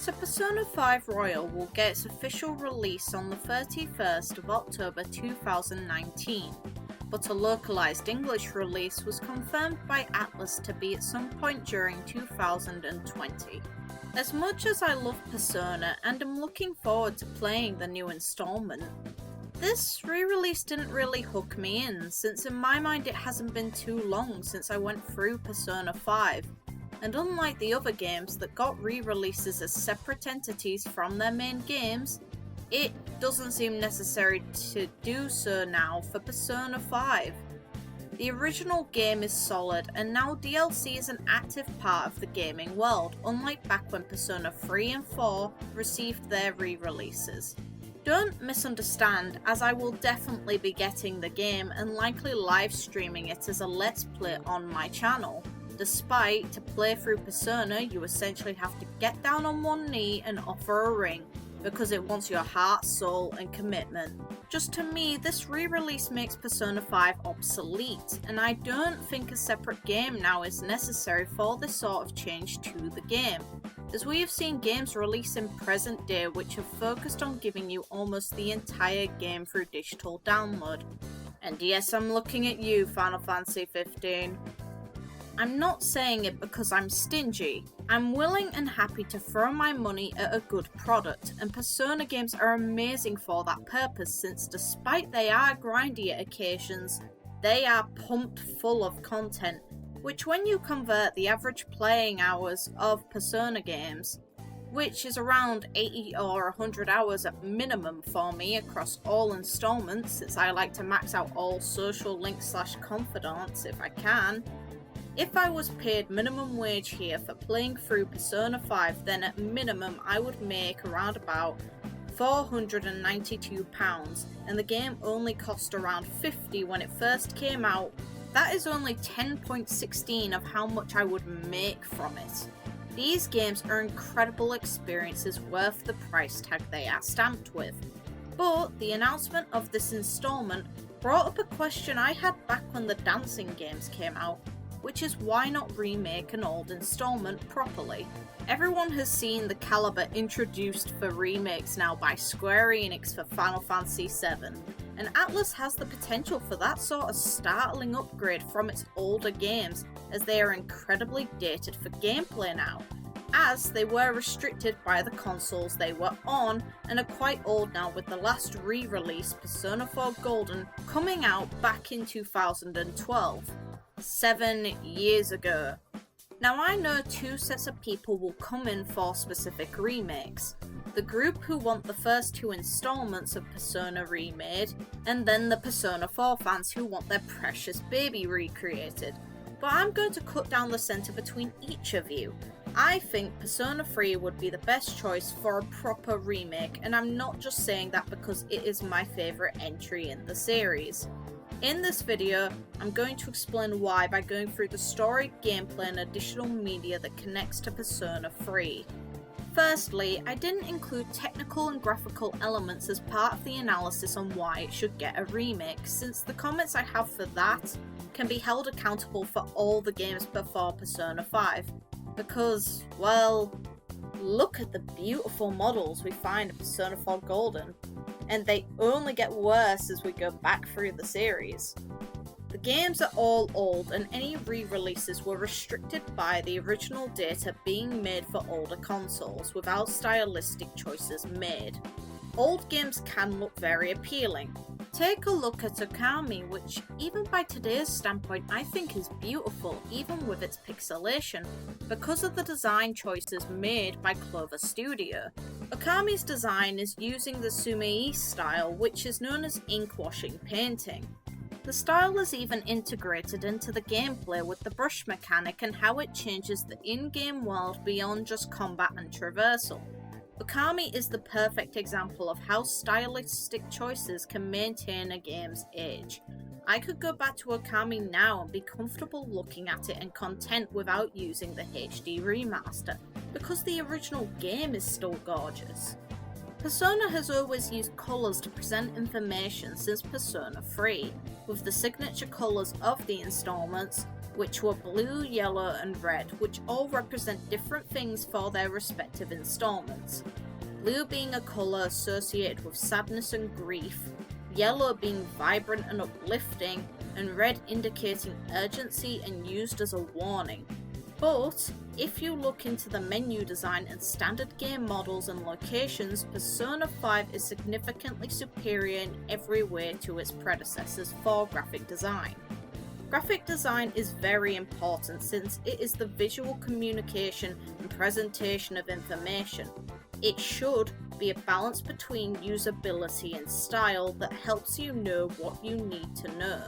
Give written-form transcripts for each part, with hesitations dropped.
So Persona 5 Royal will get its official release on the 31st of October 2019, but a localised English release was confirmed by Atlus to be at some point during 2020. As much as I love Persona and am looking forward to playing the new installment, this re-release didn't really hook me in, since in my mind it hasn't been too long since I went through Persona 5. And unlike the other games that got re-releases as separate entities from their main games, it doesn't seem necessary to do so now for Persona 5. The original game is solid, and now DLC is an active part of the gaming world, unlike back when Persona 3 and 4 received their re-releases. Don't misunderstand, as I will definitely be getting the game and likely live streaming it as a Let's Play on my channel. Despite, to play through Persona, you essentially have to get down on one knee and offer a ring, because it wants your heart, soul, and commitment. Just to me, this re-release makes Persona 5 obsolete, and I don't think a separate game now is necessary for this sort of change to the game, as we have seen games release in present day which have focused on giving you almost the entire game through digital download. And yes, I'm looking at you, Final Fantasy 15. I'm not saying it because I'm stingy. I'm willing and happy to throw my money at a good product, and Persona games are amazing for that purpose, since despite they are grindy at occasions, they are pumped full of content, which when you convert the average playing hours of Persona games, which is around 80 or 100 hours at minimum for me across all installments, since I like to max out all social links / confidants if I can. If I was paid minimum wage here for playing through Persona 5, then at minimum I would make around about £492, and the game only cost around £50 when it first came out. That is only 10.16 of how much I would make from it. These games are incredible experiences worth the price tag they are stamped with. But the announcement of this installment brought up a question I had back when the dancing games came out, which is why not remake an old installment properly? Everyone has seen the caliber introduced for remakes now by Square Enix for Final Fantasy VII, and Atlus has the potential for that sort of startling upgrade from its older games, as they are incredibly dated for gameplay now, as they were restricted by the consoles they were on and are quite old now, with the last re-release, Persona 4 Golden, coming out back in 2012. 7 years ago. Now I know two sets of people will come in for specific remakes. The group who want the first two installments of Persona remade, and then the Persona 4 fans who want their precious baby recreated. But I'm going to cut down the centre between each of you. I think Persona 3 would be the best choice for a proper remake, and I'm not just saying that because it is my favourite entry in the series. In this video, I'm going to explain why by going through the story, gameplay and additional media that connects to Persona 3. Firstly, I didn't include technical and graphical elements as part of the analysis on why it should get a remake, since the comments I have for that can be held accountable for all the games before Persona 5. Because, well, look at the beautiful models we find in Persona 4 Golden, and they only get worse as we go back through the series. The games are all old, and any re-releases were restricted by the original data being made for older consoles, without stylistic choices made. Old games can look very appealing. Take a look at Okami, which even by today's standpoint I think is beautiful, even with its pixelation, because of the design choices made by Clover Studio. Okami's design is using the Sumei style, which is known as ink-washing painting. The style is even integrated into the gameplay with the brush mechanic and how it changes the in-game world beyond just combat and traversal. Okami is the perfect example of how stylistic choices can maintain a game's age. I could go back to Okami now and be comfortable looking at it and content without using the HD remaster, because the original game is still gorgeous. Persona has always used colours to present information since Persona 3, with the signature colours of the installments which were blue, yellow, and red, which all represent different things for their respective installments. Blue being a colour associated with sadness and grief, yellow being vibrant and uplifting, and red indicating urgency and used as a warning. But if you look into the menu design and standard game models and locations, Persona 5 is significantly superior in every way to its predecessors for graphic design. Graphic design is very important since it is the visual communication and presentation of information. It should be a balance between usability and style that helps you know what you need to know.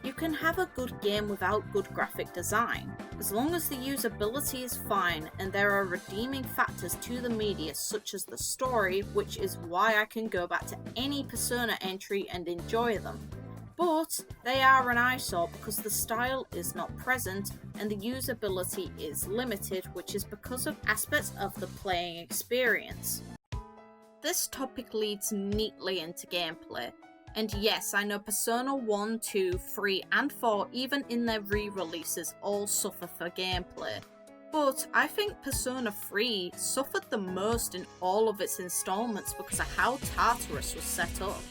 You can have a good game without good graphic design, as long as the usability is fine and there are redeeming factors to the media such as the story, which is why I can go back to any Persona entry and enjoy them. But they are an eyesore because the style is not present and the usability is limited, which is because of aspects of the playing experience. This topic leads neatly into gameplay. And yes, I know Persona 1, 2, 3, and 4, even in their re-releases, all suffer for gameplay. But I think Persona 3 suffered the most in all of its installments because of how Tartarus was set up.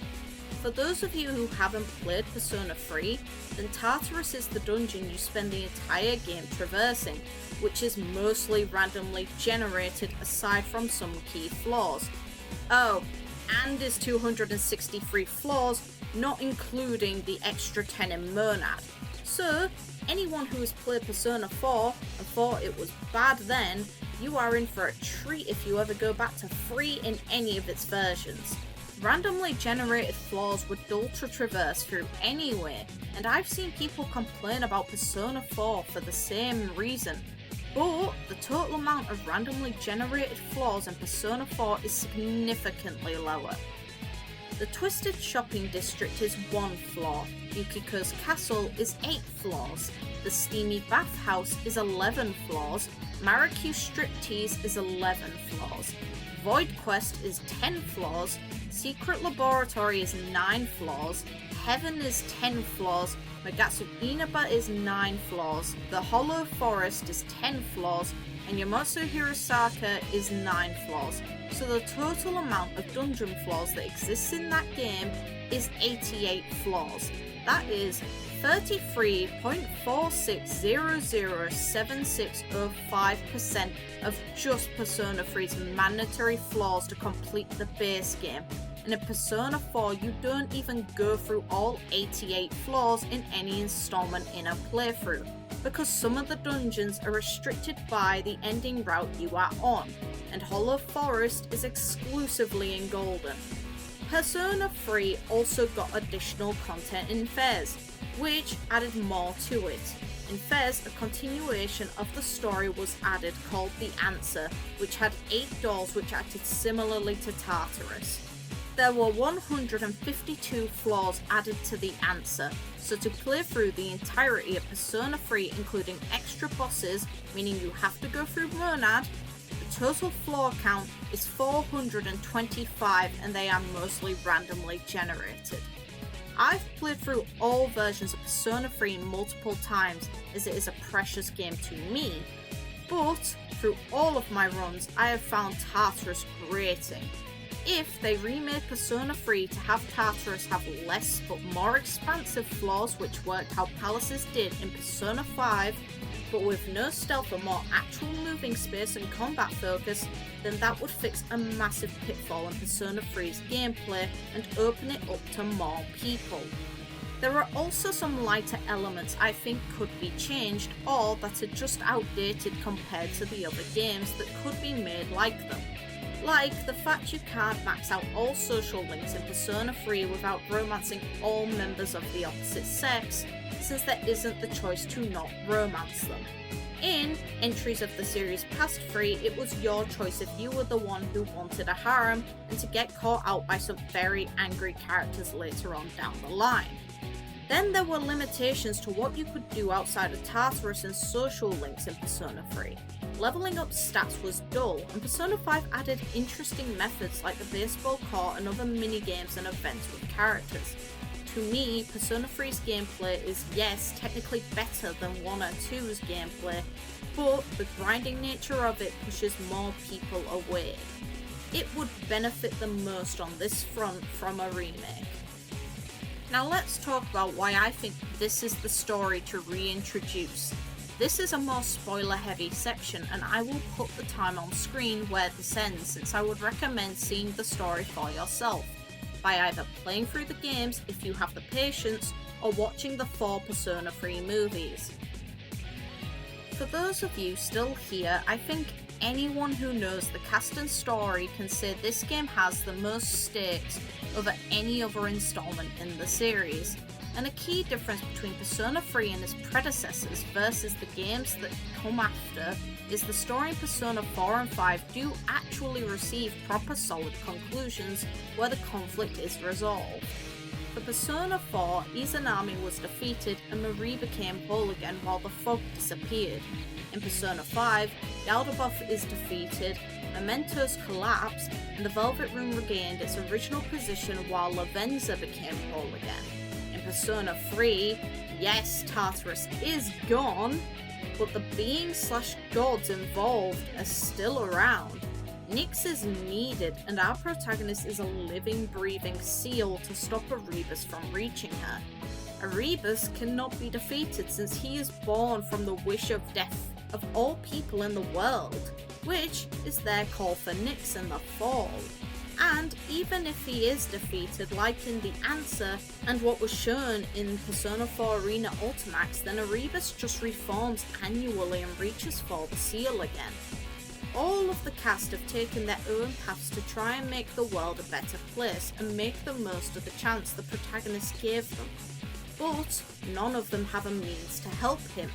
For those of you who haven't played Persona 3, then Tartarus is the dungeon you spend the entire game traversing, which is mostly randomly generated aside from some key flaws. Oh, and is 263 floors, not including the extra 10 in Monad. So, anyone who has played Persona 4 and thought it was bad then, you are in for a treat if you ever go back to 3 in any of its versions. Randomly generated floors were dull to traverse through anyway, and I've seen people complain about Persona 4 for the same reason. But the total amount of randomly generated flaws in Persona 4 is significantly lower. The Twisted Shopping District is 1 flaw, Yukiko's Castle is 8 flaws, the Steamy Bathhouse is 11 flaws, Maracue Striptease is 11 flaws, Void Quest is 10 flaws, Secret Laboratory is 9 flaws, Heaven is 10 flaws, Magatsu Inaba is 9 flaws, The Hollow Forest is 10 flaws, and Yamotsu Hirosaka is 9 flaws. So the total amount of dungeon flaws that exists in that game is 88 flaws. That is 33.46007605% of just Persona 3's mandatory flaws to complete the base game. And in Persona 4, you don't even go through all 88 flaws in any installment in a playthrough, because some of the dungeons are restricted by the ending route you are on, and Hollow Forest is exclusively in Golden. Persona 3 also got additional content in FES, which added more to it. In FES, a continuation of the story was added called The Answer, which had 8 doors which acted similarly to Tartarus. There were 152 flaws added to The Answer, so to play through the entirety of Persona 3 including extra bosses, meaning you have to go through Monad, the total flaw count is 425 and they are mostly randomly generated. I've played through all versions of Persona 3 multiple times as it is a precious game to me, but through all of my runs I have found Tartarus grating. If they remade Persona 3 to have Tartarus have less but more expansive flaws which worked how Palaces did in Persona 5, but with no stealth or more actual moving space and combat focus, then that would fix a massive pitfall in Persona 3's gameplay and open it up to more people. There are also some lighter elements I think could be changed or that are just outdated compared to the other games that could be made like them. Like the fact you can't max out all social links in Persona 3 without romancing all members of the opposite sex, since there isn't the choice to not romance them. In entries of the series past 3, it was your choice if you were the one who wanted a harem and to get caught out by some very angry characters later on down the line. Then there were limitations to what you could do outside of Tartarus and social links in Persona 3. Leveling up stats was dull, and Persona 5 added interesting methods like the baseball court and other minigames and events with characters. To me, Persona 3's gameplay is, yes, technically better than 1 or 2's gameplay, but the grinding nature of it pushes more people away. It would benefit the most on this front from a remake. Now let's talk about why I think this is the story to reintroduce. This is a more spoiler heavy section, and I will put the time on screen where this ends, since I would recommend seeing the story for yourself, by either playing through the games if you have the patience, or watching the 4 Persona 3 movies. For those of you still here, I think anyone who knows the cast and story can say this game has the most stakes over any other installment in the series. And a key difference between Persona 3 and its predecessors versus the games that come after is the story in Persona 4 and 5 do actually receive proper solid conclusions where the conflict is resolved. For Persona 4, Izanami was defeated and Marie became whole again while the fog disappeared. In Persona 5, Yaldabaoth is defeated, Mementos collapsed, and the Velvet Room regained its original position while Lavenza became whole again. In Persona 3, yes, Tartarus is gone, but the beings/gods involved are still around. Nyx is needed, and our protagonist is a living, breathing seal to stop Erebus from reaching her. Erebus cannot be defeated since he is born from the wish of death of all people in the world, which is their call for Nyx in the fall. And even if he is defeated, like in The Answer and what was shown in Persona 4 Arena Ultimax, then Erebus just reforms annually and reaches for the seal again. All of the cast have taken their own paths to try and make the world a better place and make the most of the chance the protagonist gave them, but none of them have a means to help him.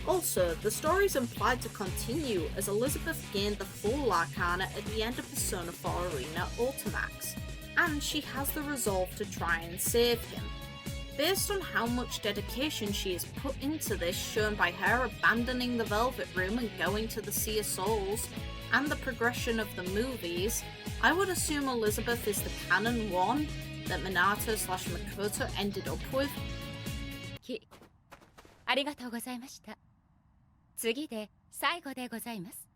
Also, the story is implied to continue as Elizabeth gained the full Arcana at the end of Persona 4 Arena Ultimax, and she has the resolve to try and save him. Based on how much dedication she has put into this, shown by her abandoning the Velvet Room and going to the Sea of Souls, and the progression of the movies, I would assume Elizabeth is the canon one that Minato/Makoto ended up with. ありがとうございました。次で最後でございます。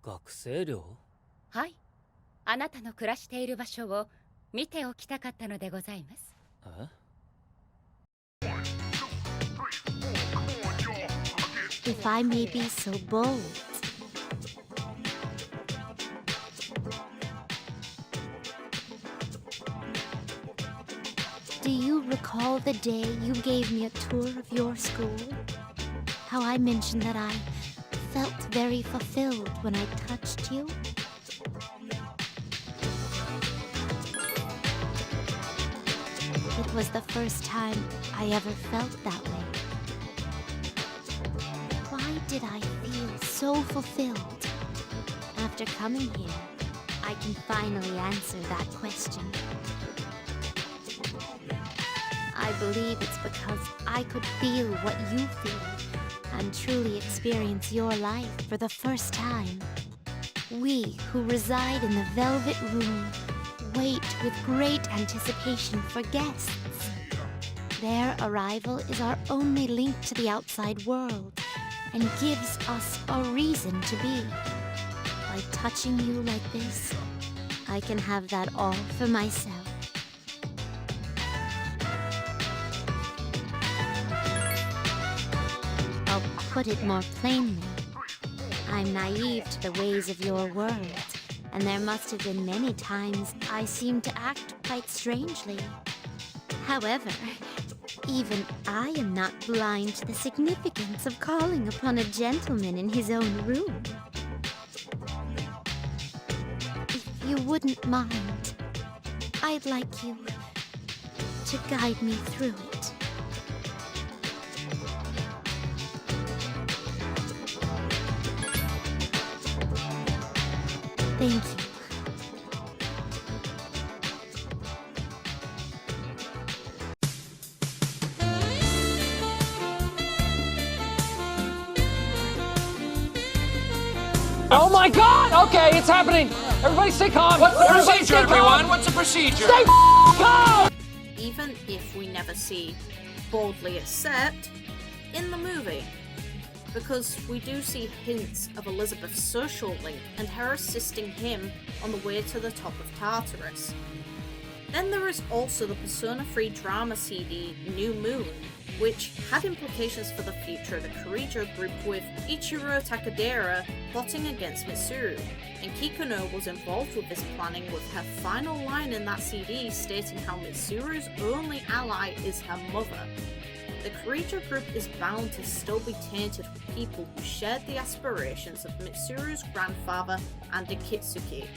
学生寮？はい。あなたの暮らしている場所を見ておきたかったのでございます。え？ If I may be so bold. Do you recall the day you gave me a tour of your school? How I mentioned that I felt very fulfilled when I touched you? It was the first time I ever felt that way. Why did I feel so fulfilled? After coming here, I can finally answer that question. I believe it's because I could feel what you feel and truly experience your life for the first time. We who reside in the Velvet Room wait with great anticipation for guests. Their arrival is our only link to the outside world and gives us a reason to be. By touching you like this, I can have that all for myself. I'll put it more plainly. I'm naive to the ways of your world, and there must have been many times I seemed to act quite strangely. However, even I am not blind to the significance of calling upon a gentleman in his own room. If you wouldn't mind, I'd like you to guide me through it. Thank you. Oh my God! Okay, it's happening! Everybody stay calm! What's the procedure, everyone? What's the procedure? Stay calm! Even if we never see boldly accept in the movie. Because we do see hints of Elizabeth's social link and her assisting him on the way to the top of Tartarus. Then there is also the Persona 3 drama CD New Moon, which had implications for the future of the Kirijo group, with Ichiro Takadera plotting against Mitsuru, and Kikuno was involved with this planning, with her final line in that CD stating how Mitsuru's only ally is her mother. The Kirijo group is bound to still be tainted with people who shared the aspirations of Mitsuru's grandfather and Akitsuki,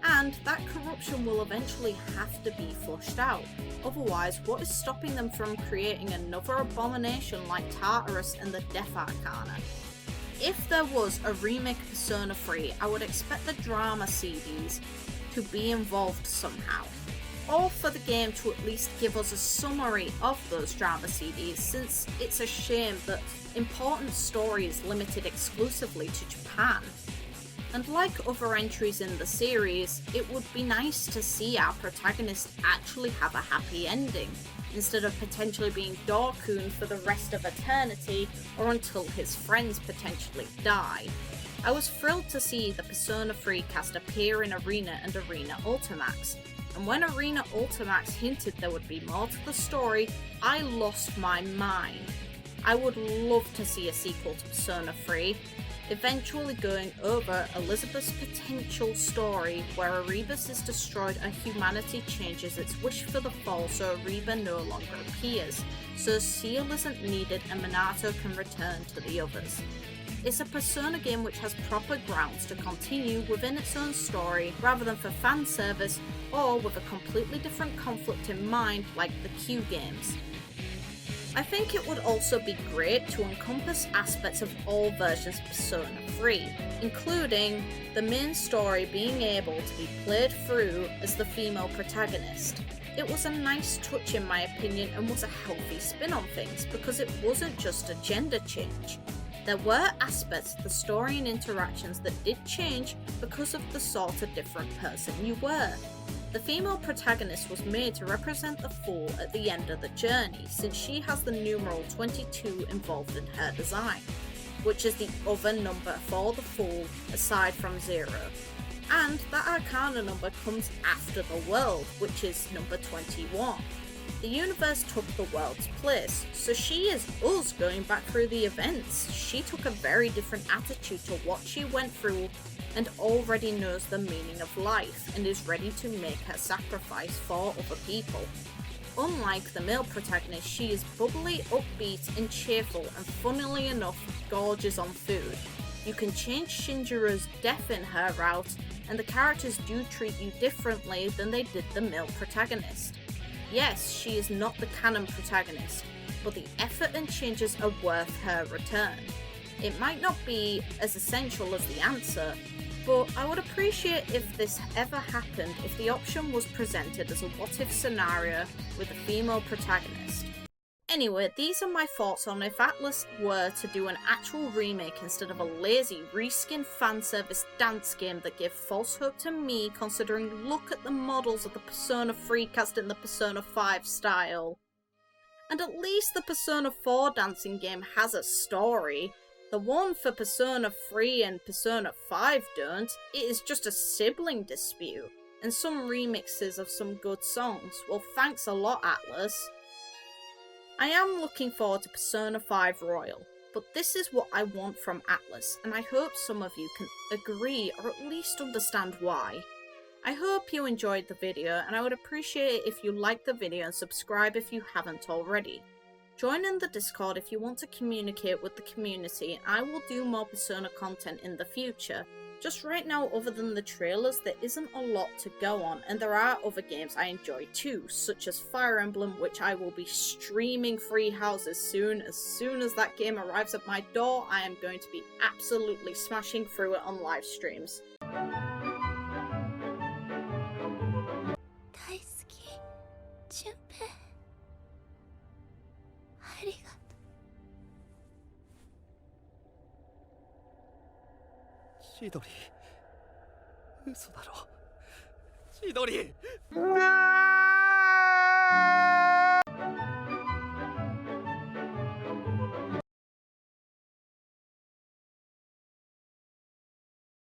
and that corruption will eventually have to be flushed out. Otherwise, what is stopping them from creating another abomination like Tartarus and the Death Arcana? If there was a remake of Persona 3, I would expect the drama CDs to be involved somehow, or for the game to at least give us a summary of those drama CDs, since it's a shame that important story is limited exclusively to Japan. And like other entries in the series, it would be nice to see our protagonist actually have a happy ending, instead of potentially being Dorkun for the rest of eternity, or until his friends potentially die. I was thrilled to see the Persona 3 cast appear in Arena and Arena Ultimax, and when Arena Ultimax hinted there would be more to the story, I lost my mind. I would love to see a sequel to Persona 3, eventually going over Elizabeth's potential story where Erebus is destroyed and humanity changes its wish for the fall so Ariba no longer appears, so Seal isn't needed and Minato can return to the others. It's a Persona game which has proper grounds to continue within its own story rather than for fan service or with a completely different conflict in mind like the Q games. I think it would also be great to encompass aspects of all versions of Persona 3, including the main story being able to be played through as the female protagonist. It was a nice touch in my opinion and was a healthy spin on things because it wasn't just a gender change. There were aspects of the story and interactions that did change because of the sort of different person you were. The female protagonist was made to represent the Fool at the end of the journey, since she has the numeral 22 involved in her design, which is the other number for the Fool aside from 0. And that Arcana number comes after the world, which is number 21. The universe took the world's place, so she is us going back through the events. She took a very different attitude to what she went through and already knows the meaning of life and is ready to make her sacrifice for other people. Unlike the male protagonist, she is bubbly, upbeat and cheerful, and funnily enough, gorgeous on food. You can change Shinjuru's death in her route, and the characters do treat you differently than they did the male protagonist. Yes, she is not the canon protagonist, but the effort and changes are worth her return. It might not be as essential as the answer, but I would appreciate if this ever happened if the option was presented as a what-if scenario with a female protagonist. Anyway, these are my thoughts on if Atlus were to do an actual remake instead of a lazy, reskinned fanservice dance game that gave false hope to me, considering look at the models of the Persona 3 cast in the Persona 5 style. And at least the Persona 4 dancing game has a story. The one for Persona 3 and Persona 5 don't. It is just a sibling dispute, and some remixes of some good songs. Well, thanks a lot, Atlus. I am looking forward to Persona 5 Royal, but this is what I want from Atlus, and I hope some of you can agree or at least understand why. I hope you enjoyed the video, and I would appreciate it if you liked the video and subscribe if you haven't already. Join in the Discord if you want to communicate with the community, and I will do more Persona content in the future. Just right now, other than the trailers, there isn't a lot to go on, and there are other games I enjoy too, such as Fire Emblem, which I will be streaming Free Houses soon. As soon as that game arrives at my door, I am going to be absolutely smashing through it on live streams. 大好き純平ありがとう千鳥嘘だろ千鳥